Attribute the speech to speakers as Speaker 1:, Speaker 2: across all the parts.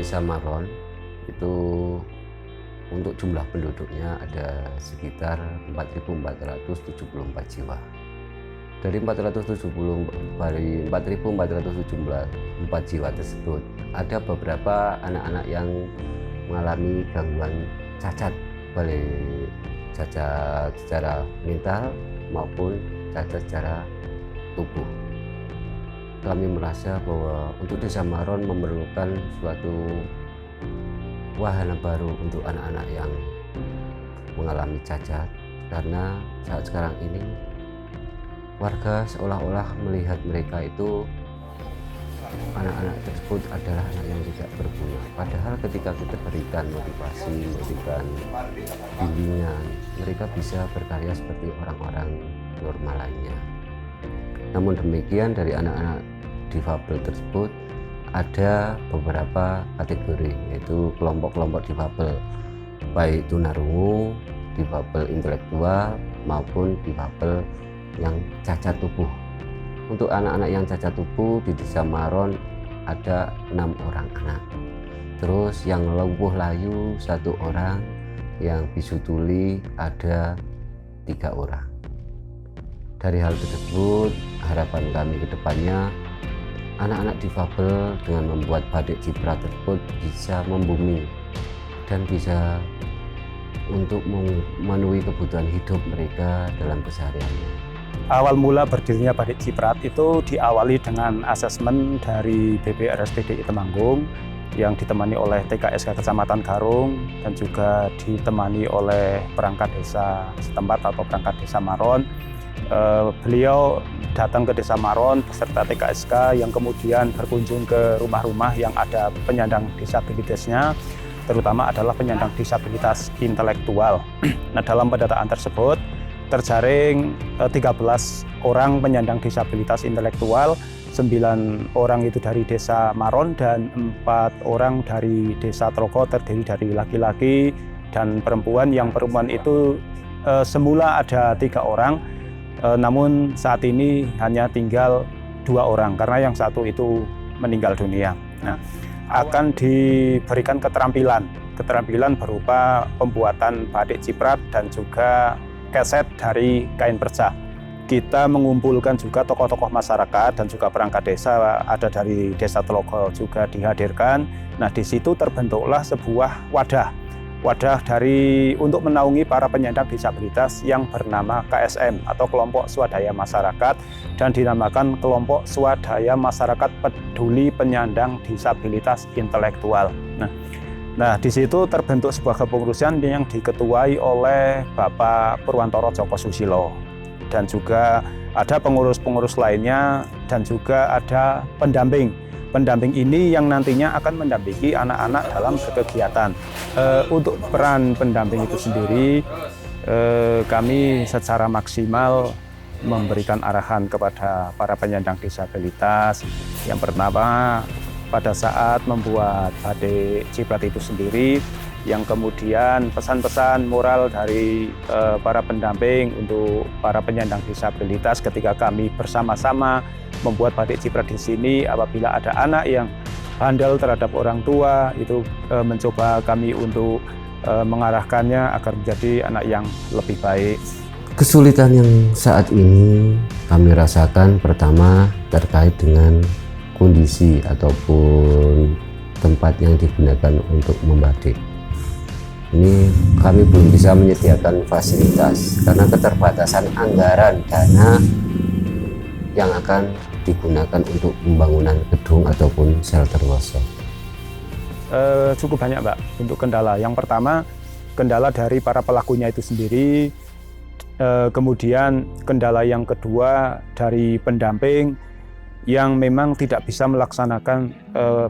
Speaker 1: Desa Maron itu untuk jumlah penduduknya ada sekitar 4.474 jiwa. Dari 4.474 jiwa tersebut, ada beberapa anak-anak yang mengalami gangguan cacat, baik cacat secara mental maupun cacat secara tubuh. Kami merasa bahwa untuk Desa Maron memerlukan suatu wahana baru untuk anak-anak yang mengalami cacat, karena saat sekarang ini warga seolah-olah melihat mereka itu, anak-anak tersebut adalah anak yang tidak berguna. Padahal ketika kita berikan motivasi, berikan bimbingan, mereka bisa berkarya seperti orang-orang normal lainnya. Namun demikian, dari anak-anak difabel tersebut ada beberapa kategori, yaitu kelompok-kelompok difabel, baik tunarungu, difabel intelektual maupun difabel yang cacat tubuh. Untuk anak-anak yang cacat tubuh di Desa Maron ada 6 orang anak. Terus yang lumpuh layu 1 orang, yang bisu tuli ada 3 orang. Dari hal tersebut, harapan kami ke depannya, anak-anak difabel dengan membuat batik ciprat tersebut bisa membumi dan bisa untuk memenuhi kebutuhan hidup mereka dalam kesehariannya.
Speaker 2: Awal mula berdirinya Batik Ciprat itu diawali dengan asesmen dari BPRSPDI Temanggung yang ditemani oleh TKSK Kecamatan Garung dan juga ditemani oleh perangkat desa setempat atau perangkat Desa Maron. Beliau datang ke Desa Maron beserta TKSK yang kemudian berkunjung ke rumah-rumah yang ada penyandang disabilitasnya, terutama adalah penyandang disabilitas intelektual. Nah, dalam pendataan tersebut terjaring 13 orang penyandang disabilitas intelektual, 9 orang itu dari Desa Maron dan 4 orang dari Desa Troko, terdiri dari laki-laki dan perempuan. Yang perempuan itu semula ada 3 orang, namun saat ini hanya tinggal 2 orang karena yang satu itu meninggal dunia. Nah, akan diberikan keterampilan berupa pembuatan batik ciprat dan juga keset dari kain perca. Kita mengumpulkan juga tokoh-tokoh masyarakat dan juga perangkat desa, ada dari Desa Telogo juga dihadirkan. Nah, di situ terbentuklah sebuah wadah untuk menaungi para penyandang disabilitas yang bernama KSM atau Kelompok Swadaya Masyarakat, dan dinamakan Kelompok Swadaya Masyarakat Peduli Penyandang Disabilitas Intelektual. Nah, di situ terbentuk sebuah kepengurusan yang diketuai oleh Bapak Purwantoro Joko Susilo, dan juga ada pengurus-pengurus lainnya, dan juga ada pendamping. Pendamping ini yang nantinya akan mendampingi anak-anak dalam berkegiatan. Untuk peran pendamping itu sendiri, kami secara maksimal memberikan arahan kepada para penyandang disabilitas. Yang pertama, pada saat membuat batik ciprat itu sendiri, yang kemudian pesan-pesan moral dari para pendamping untuk para penyandang disabilitas ketika kami bersama-sama membuat batik ciprat di sini, apabila ada anak yang bandel terhadap orang tua, itu mencoba kami untuk mengarahkannya agar menjadi anak yang lebih baik.
Speaker 1: Kesulitan yang saat ini kami rasakan pertama terkait dengan kondisi ataupun tempat yang digunakan untuk membatik. Ini kami belum bisa menyediakan fasilitas karena keterbatasan anggaran dana yang akan digunakan untuk pembangunan gedung ataupun shelter workshop.
Speaker 2: Cukup banyak, Mbak, untuk kendala. Yang pertama, kendala dari para pelakunya itu sendiri. Kemudian kendala yang kedua dari pendamping yang memang tidak bisa melaksanakan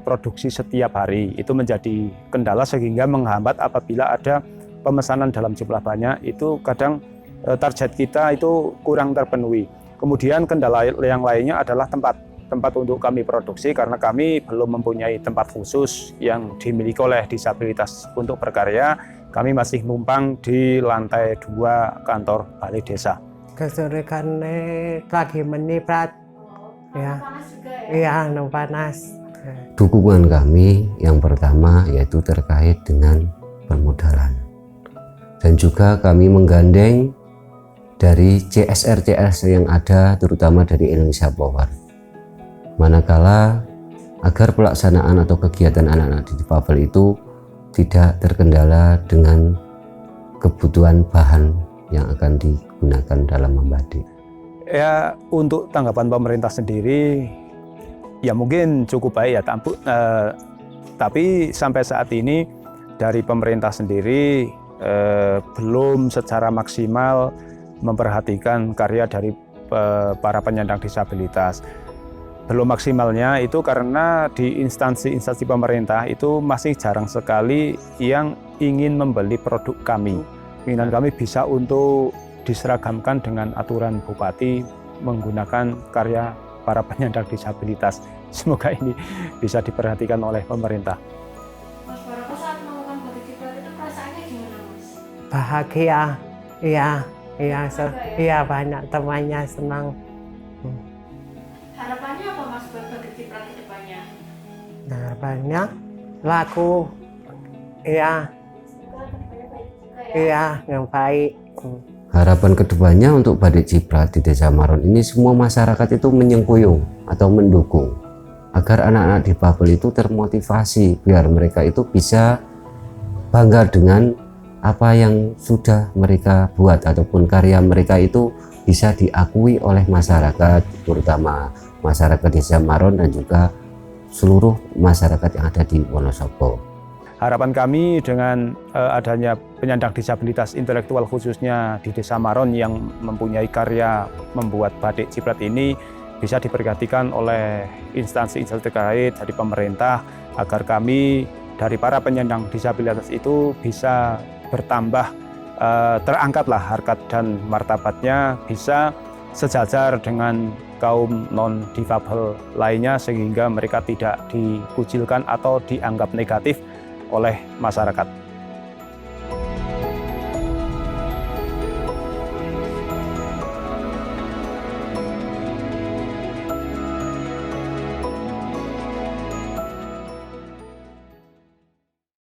Speaker 2: produksi setiap hari. Itu menjadi kendala sehingga menghambat apabila ada pemesanan dalam jumlah banyak, itu kadang target kita itu kurang terpenuhi. Kemudian kendala yang lainnya adalah tempat untuk kami produksi, karena kami belum mempunyai tempat khusus yang dimiliki oleh disabilitas untuk berkarya. Kami masih numpang di lantai 2 kantor Balai Desa.
Speaker 3: Kesulitan lagi meniprat, ya, iya, panas.
Speaker 1: Dukungan kami yang pertama yaitu terkait dengan permodalan. Dan juga kami menggandeng dari CSR yang ada terutama dari Indonesia Power. Manakala agar pelaksanaan atau kegiatan anak-anak difabel itu tidak terkendala dengan kebutuhan bahan yang akan digunakan dalam membatik.
Speaker 2: Ya, untuk tanggapan pemerintah sendiri ya mungkin cukup baik ya, tapi sampai saat ini dari pemerintah sendiri belum secara maksimal memperhatikan karya dari para penyandang disabilitas. Belum maksimalnya itu karena di instansi-instansi pemerintah itu masih jarang sekali yang ingin membeli produk kami. Keinginan kami bisa untuk diseragamkan dengan aturan bupati menggunakan karya para penyandang disabilitas. Semoga ini bisa diperhatikan oleh pemerintah.
Speaker 3: Mas Baroko saat melakukan batik ciprat itu perasaannya gimana, Mas?
Speaker 4: Bahagia, iya banyak temannya senang.
Speaker 3: Harapannya apa, Mas, buat batik ciprat ke depannya?
Speaker 4: Nah, banyak laku, iya yang baik.
Speaker 1: Harapan kedepannya untuk batik ciprat di Desa Maron ini semua masyarakat itu menyengkuyung atau mendukung agar anak-anak difabel itu termotivasi biar mereka itu bisa bangga dengan apa yang sudah mereka buat ataupun karya mereka itu bisa diakui oleh masyarakat, terutama masyarakat Desa Maron dan juga seluruh masyarakat yang ada di Wonosobo.
Speaker 2: Harapan kami dengan adanya penyandang disabilitas intelektual khususnya di Desa Maron yang mempunyai karya membuat batik ciprat ini bisa diperhatikan oleh instansi-instansi terkait dari pemerintah agar kami dari para penyandang disabilitas itu bisa bertambah terangkatlah harkat dan martabatnya, bisa sejajar dengan kaum non-difabel lainnya sehingga mereka tidak dikucilkan atau dianggap negatif oleh masyarakat.